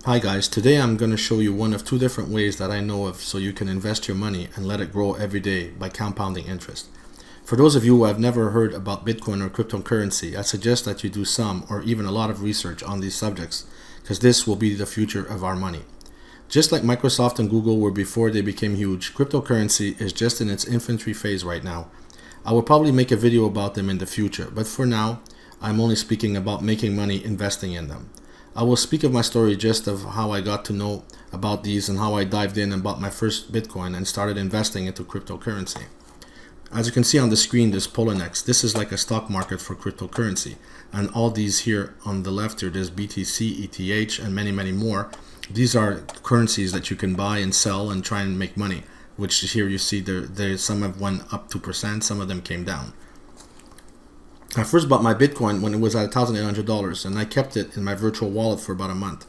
Hi guys, today I'm going to show you one of two different ways that I know of so you can invest your money and let it grow every day by compounding interest. For those of you who have never heard about Bitcoin or cryptocurrency, I suggest that you do some or even a lot of research on these subjects because this will be the future of our money. Just like Microsoft and Google were before they became huge, cryptocurrency is just in its infancy phase right now. I will probably make a video about them in the future, but for now, I'm only speaking about making money investing in them. I will speak of my story just of how I got to know about these and how I dived in and bought my first Bitcoin and started investing into cryptocurrency. As you can see on the screen, this Poloniex, this is like a stock market for cryptocurrency. And all these here on the left here, there's BTC, ETH, and many more. These are currencies that you can buy and sell and try and make money, which here you see there some have went up 2%, some of them came down. I first bought my Bitcoin when it was at $1,800 and I kept it in my virtual wallet for about a month.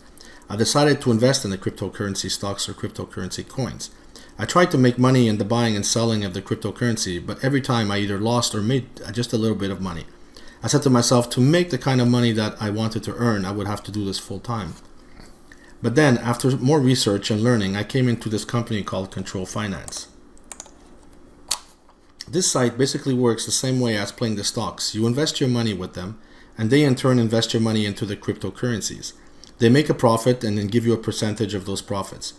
I decided to invest in the cryptocurrency stocks or cryptocurrency coins. I tried to make money in the buying and selling of the cryptocurrency, but every time I either lost or made just a little bit of money. I said to myself, to make the kind of money that I wanted to earn, I would have to do this full time. But then, after more research and learning, I came into this company called Control Finance. This site basically works the same way as playing the stocks. You invest your money with them, and they in turn invest your money into the cryptocurrencies. They make a profit and then give you a percentage of those profits,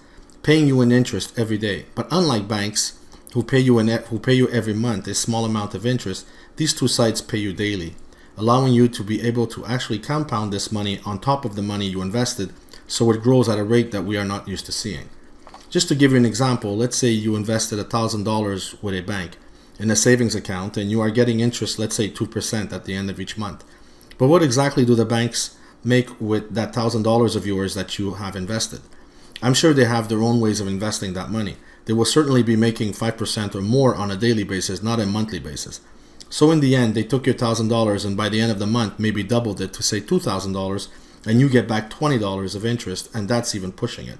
paying you an interest every day. But unlike banks, who pay you every month a small amount of interest, these two sites pay you daily, allowing you to be able to actually compound this money on top of the money you invested, so it grows at a rate that we are not used to seeing. Just to give you an example, let's say you invested $1,000 with a bank in a savings account and you are getting interest, let's say 2% at the end of each month. But what exactly do the banks make with that $1,000 of yours that you have invested? I'm sure they have their own ways of investing that money. They will certainly be making 5% or more on a daily basis, not a monthly basis. So in the end, they took your $1,000 and by the end of the month maybe doubled it to say $2,000, and you get back $20 of interest, and that's even pushing it.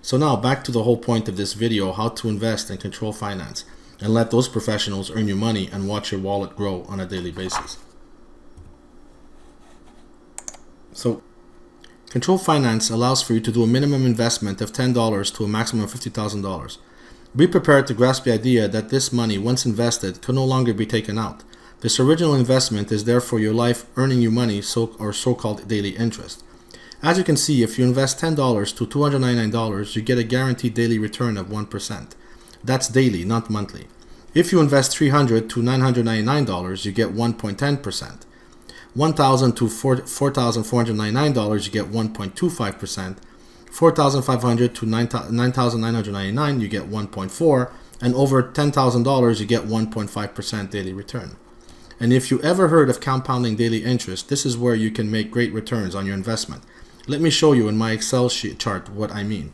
So now back to the whole point of this video, how to invest and control finance and let those professionals earn you money and watch your wallet grow on a daily basis. So Control Finance allows for you to do a minimum investment of $10 to a maximum of $50,000. Be prepared to grasp the idea that this money, once invested, can no longer be taken out. This original investment is there for your life, earning you money, so-called daily interest. As you can see, if you invest $10 to $299, you get a guaranteed daily return of 1%. That's daily, not monthly. If you invest $300 to $999, you get 1.10%. $1,000 to $4,499, you get 1.25%. $4,500 to $9,999, you get 1.4%. And over $10,000, you get 1.5% daily return. And if you ever heard of compounding daily interest, this is where you can make great returns on your investment. Let me show you in my Excel sheet chart what I mean.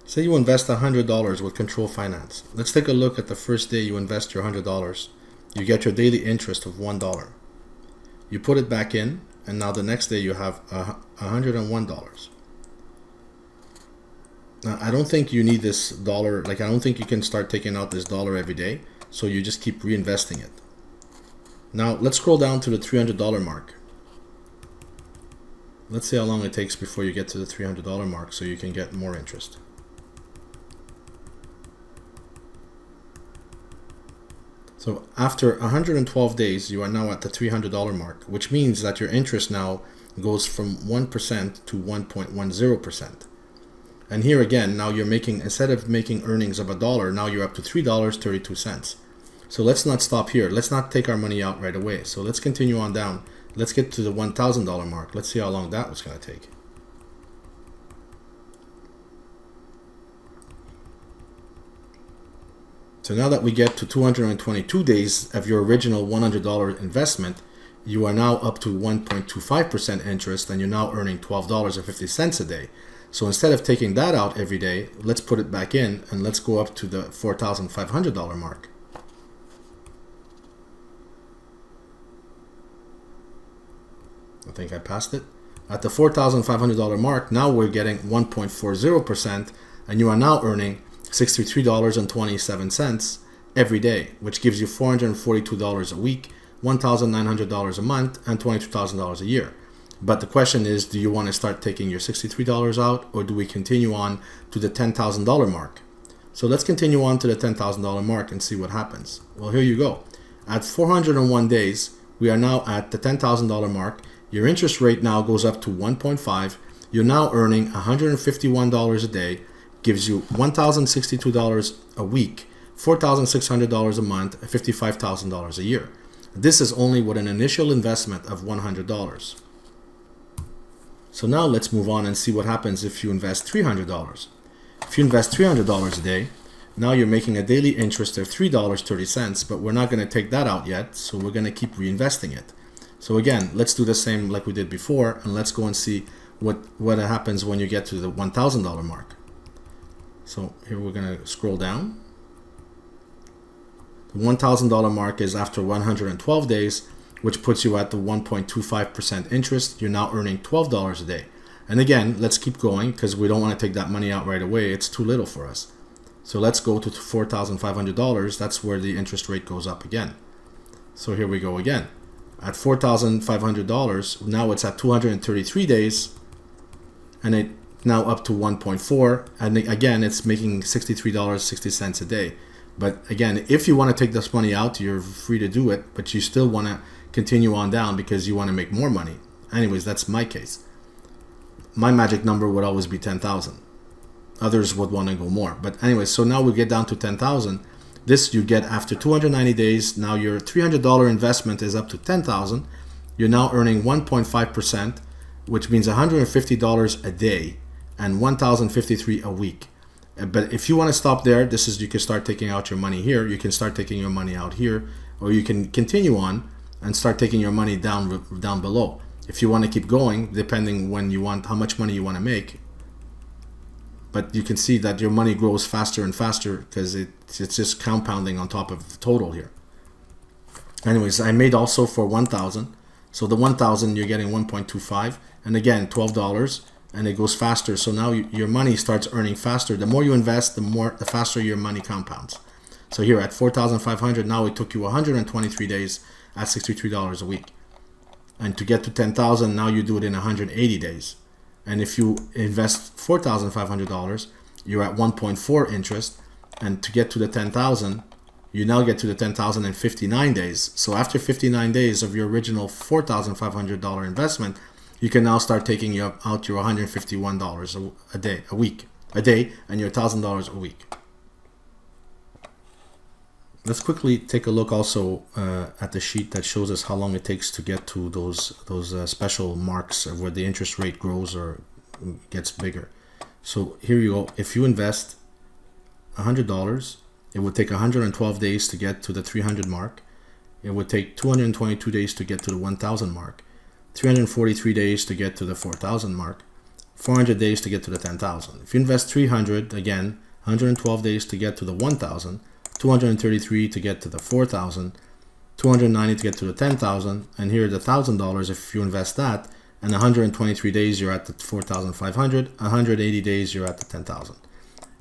Say you invest $100 with Control Finance. Let's take a look at the first day you invest your $100. You get your daily interest of $1. You put it back in, and now the next day you have $101. Now, I don't think you need this dollar, I don't think you can start taking out this dollar every day, so you just keep reinvesting it. Now, let's scroll down to the $300 mark. Let's see how long it takes before you get to the $300 mark so you can get more interest. So after 112 days, you are now at the $300 mark, which means that your interest now goes from 1% to 1.10%. And here again, now you're making, instead of making earnings of $1, now you're up to $3.32. So let's not stop here. Let's not take our money out right away. So let's continue on down. Let's get to the $1,000 mark. Let's see how long that was going to take. So now that we get to 222 days of your original $100 investment, you are now up to 1.25% interest, and you're now earning $12.50 a day. So instead of taking that out every day, let's put it back in and let's go up to the $4,500 mark. I think I passed it. At the $4,500 mark, now we're getting 1.40%, and you are now earning $63.27 every day, which gives you $442 a week, $1,900 a month and $22,000 a year. But the question is, do you want to start taking your $63 out, or do we continue on to the $10,000 mark? So let's continue on to the $10,000 mark and see what happens. Well, here you go. At 401 days, we are now at the $10,000 mark. Your interest rate now goes up to 1.5. You're now earning $151 a day, gives you $1,062 a week, $4,600 a month, $55,000 a year. This is only with an initial investment of $100. So now let's move on and see what happens if you invest $300. If you invest $300 a day, now you're making a daily interest of $3.30, but we're not going to take that out yet, so we're going to keep reinvesting it. So again, let's do the same like we did before, and let's go and see what happens when you get to the $1,000 mark. So here we're going to scroll down. The $1,000 mark is after 112 days, which puts you at the 1.25% interest. You're now earning $12 a day. And again, let's keep going because we don't want to take that money out right away. It's too little for us. So let's go to $4,500. That's where the interest rate goes up again. So here we go again. At $4,500, now it's at 233 days, and it now up to 1.4. And again, it's making $63.60 a day. But again, if you want to take this money out, you're free to do it, but you still want to continue on down because you want to make more money. Anyways, that's my case. My magic number would always be 10,000. Others would want to go more. But anyways, so now we get down to 10,000. This you get after 290 days. Now your $300 investment is up to 10,000. You're now earning 1.5%, which means $150 a day and $1,053 a week. But if you want to stop there, you can start taking out your money here. You can start taking your money out here, or you can continue on and start taking your money down below. If you want to keep going, depending how much money you want to make. But you can see that your money grows faster and faster because it's just compounding on top of the total here. Anyways, I made also for 1,000. So the 1,000 you're getting 1.25, and again $12, and it goes faster. So now your money starts earning faster. The more you invest, the faster your money compounds. So here at 4,500, now it took you 123 days at $63 a week. And to get to 10,000, now you do it in 180 days. And if you invest $4,500, you're at 1.4 interest. And to get to the 10,000, you now get to the 10,000 in 59 days. So after 59 days of your original $4,500 investment, you can now start taking out your $151 a day, and your $1,000 a week. Let's quickly take a look also at the sheet that shows us how long it takes to get to those special marks of where the interest rate grows or gets bigger. So here you go. If you invest $100, it would take 112 days to get to the 300 mark. It would take 222 days to get to the 1,000 mark, 343 days to get to the 4,000 mark, 400 days to get to the 10,000. If you invest 300, again, 112 days to get to the 1,000, 233 to get to the 4,000, 290 to get to the 10,000, and here the $1,000 if you invest that, and 123 days you're at the 4,500, 180 days you're at the 10,000.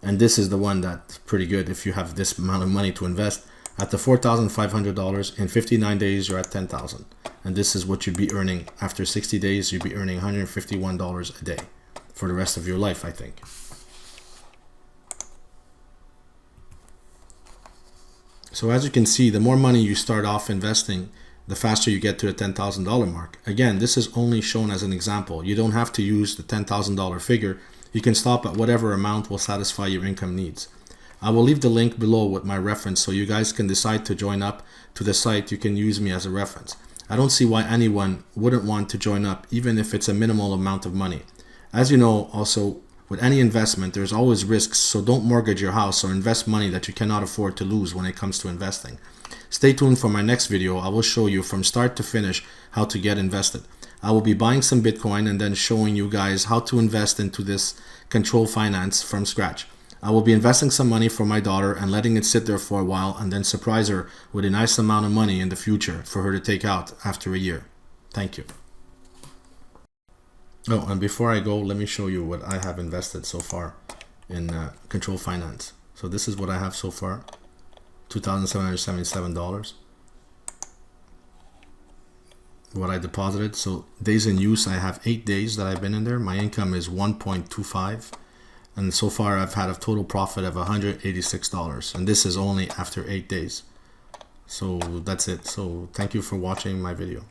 And this is the one that's pretty good if you have this amount of money to invest. At the $4,500 in 59 days you're at 10,000, and this is what you'd be earning after 60 days. You'd be earning $151 a day for the rest of your life, I think. So as you can see, the more money you start off investing, the faster you get to the $10,000 mark. Again, this is only shown as an example. You don't have to use the $10,000 figure. You can stop at whatever amount will satisfy your income needs. I will leave the link below with my reference so you guys can decide to join up to the site. You can use me as a reference. I don't see why anyone wouldn't want to join up, even if it's a minimal amount of money. As you know, also, with any investment, there's always risks, so don't mortgage your house or invest money that you cannot afford to lose when it comes to investing. Stay tuned for my next video. I will show you from start to finish how to get invested. I will be buying some Bitcoin and then showing you guys how to invest into this control finance from scratch. I will be investing some money for my daughter and letting it sit there for a while and then surprise her with a nice amount of money in the future for her to take out after a year. Thank you. Oh, and before I go, let me show you what I have invested so far in Control Finance. So this is what I have so far, $2,777. what I deposited. So days in use, I have 8 days that I've been in there. My income is 1.25, and so far I've had a total profit of $186, and this is only after 8 days. So that's it. So thank you for watching my video.